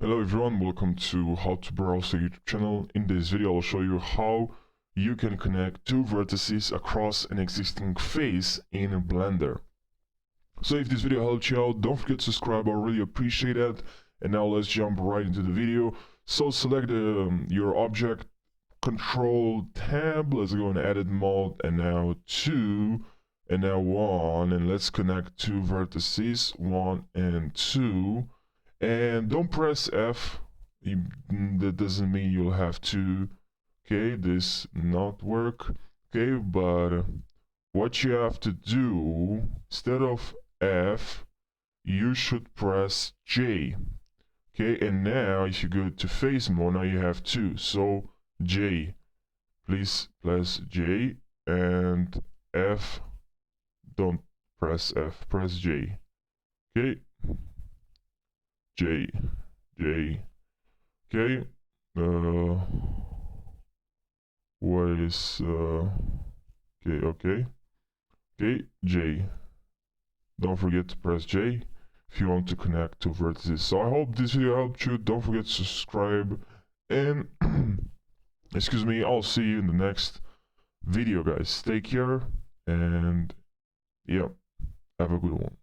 Hello everyone, welcome to HowToBrowser YouTube channel. In this video I'll show you how you can connect two vertices across an existing face in Blender. So if this video helped you out, don't forget to subscribe, I really appreciate that. And now let's jump right into the video. So select your object, Control Tab, let's go in edit mode, and now 2, and now 1, and let's connect two vertices, 1 and 2. And don't press F, that doesn't mean you'll have to, okay, this not work, okay, but what you have to do, instead of F, you should press J, okay, and now if you go to face mode, now you have 2, so J, please press J, and F, don't press F, press J, okay. J, okay, what is, okay, J, don't forget to press J if you want to connect two vertices. So I hope this video helped you, don't forget to subscribe, and, excuse me, I'll see you in the next video, guys. Take care, and, yeah, have a good one.